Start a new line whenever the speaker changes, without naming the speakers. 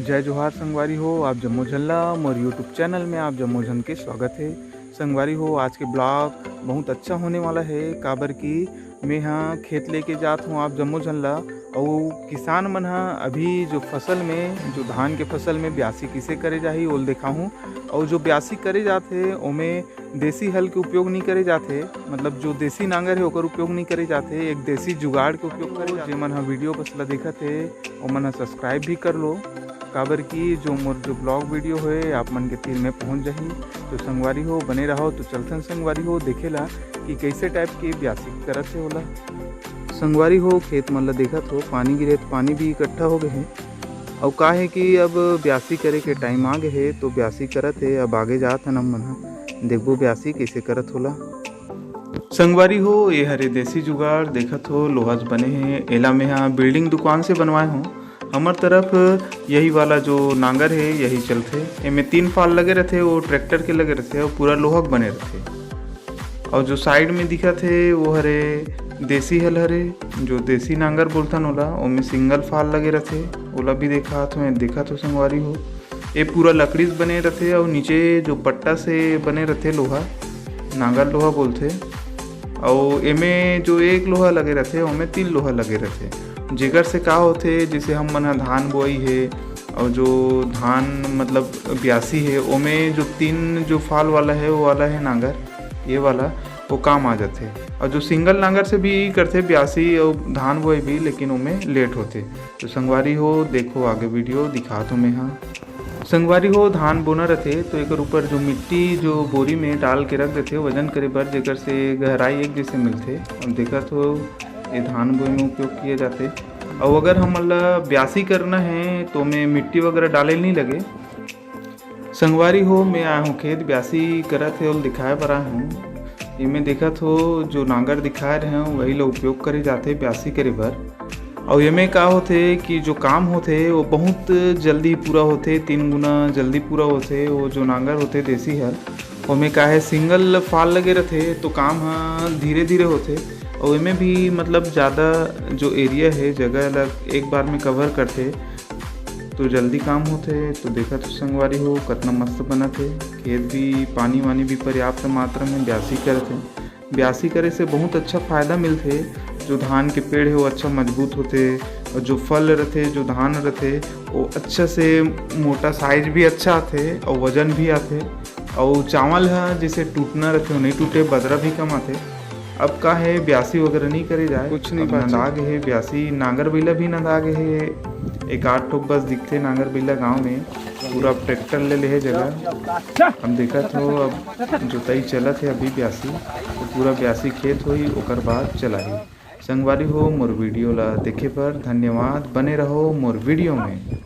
जय जोहार संगवारी हो, आप जम्मो झल्ला मोर यूट्यूब चैनल में आप जम्मो झन के स्वागत है। संगवारी हो, आज के ब्लॉग बहुत अच्छा होने वाला है, काबर की मैं हाँ खेत लेके जात हूँ आप जम्मो झल्ला। और किसान मन हाँ अभी जो फसल में जो धान के फसल में ब्यासी किसे करे जाही ओल देखा हूँ। और जो ब्यासी करे जाते ओमे देसी हल के उपयोग नहीं करे जाते, मतलब जो देसी नांगर है ओकर उपयोग नहीं करे जाते, एक देसी जुगाड़ के उपयोग करे जाते। मन हाँ वीडियो बसला देखत है और मन हाँ सब्सक्राइब भी कर लो, काबर की जो मोर जो ब्लॉग वीडियो है आप मन के तीर में पहुंच जाही। तो संगवारी हो बने रहो। तो चलथन संगवारी हो देखेला कि कैसे टाइप के ब्यासी करत है होला। संगवारी हो खेत मन ला देखत हो पानी गिरे तो पानी भी इकट्ठा हो गए हैं। और का है कि अब ब्यासी करे के टाइम आ गए है तो ब्यासी करत है। अब आगे जात हन हम मन देखबो ब्यासी कैसे करत होला। संगवारी हो ये हरे देसी जुगाड़ देखत हो लोहाज बने हैं, एला में हाँ बिल्डिंग दुकान से बनवाए हूँ। हमार तरफ यही वाला जो नांगर है यही चलते, इनमें 3 फाल लगे रहते, वो ट्रैक्टर के लगे रहते और पूरा लोहा बने रहते। और जो साइड में दिखा थे वो हरे देसी हल हरे, जो देसी नांगर बोलथन ओला, ओमे सिंगल फाल लगे रहते, ओला भी देखा तो संगवारी हो। ये पूरा लकड़ी से बने रहते और नीचे जो पट्टा से बने रहते लोहा, नांगर लोहा बोलते। और एमे जो एक लोहा लगे रहते ओमे 3 लोहा लगे रहते, जेकर से का होते जैसे हम मन धान बोई है और जो धान मतलब ब्यासी है ओमे जो 3 जो फाल वाला है वो वाला है नांगर, ये वाला वो काम आ जाते। और जो सिंगल नांगर से भी करते ब्यासी और धान बोई भी, लेकिन ओमे लेट होते। तो संगवारी हो देखो आगे वीडियो दिखा तो मैं हाँ। संगवारी हो धान बोना रहते तो एक ऊपर जो मिट्टी जो बोरी में डाल के रख देते वजन करे बर, जेकर से गहराई एक जैसे मिलते। और देखा तो ये धान बोई में उपयोग किए जाते। और अगर हम ब्यासी करना है तो मैं मिट्टी वगैरह डाले नहीं लगे। संगवारी हो मैं आया हूँ खेत ब्यासी करत है और दिखाए पर आया हूँ। इनमें देखा तो जो नांगर दिखाए रहे हैं वही लोग उपयोग करे जाते ब्यासी करे बर। और ये में का होते कि जो काम होते वो बहुत जल्दी पूरा होते, 3 गुना जल्दी पूरा होते। वो जो नांगर होते देसी हल ओमें का है सिंगल फाल लगे रहते तो काम हाँ धीरे धीरे होते। और इनमें भी मतलब ज़्यादा जो एरिया है जगह अलग एक बार में कवर करते तो जल्दी काम होते। तो देखा तो संगवारी हो कितना मस्त बना थे खेत, भी पानी वानी भी पर्याप्त मात्रा में ब्यासी करते। ब्यासी करे से बहुत अच्छा फ़ायदा मिलते, जो धान के पेड़ है वो अच्छा मजबूत होते और जो फल रहते जो धान रहते वो अच्छा से मोटा साइज भी अच्छा आते और वजन भी आते। और चावल है जैसे टूटना रहते वो नहीं टूटे, बदरा भी कम आते। अब का है ब्यासी वगैरह नहीं करे जाए, कुछ नहीं नंदाग है ब्यासी, नांगर बिला भी नंदाग है। 1-8 ठोक बस दिखते नांगर बिला गांव में, पूरा ट्रैक्टर ले है जगह। हम देखा तो अब जोताई चलत है अभी ब्यासी, तो पूरा ब्यासी खेत होई ओकर बाद चलाई। संगवारी हो मोर वीडियो ला देखे पर धन्यवाद, बने रहो मोर वीडियो में।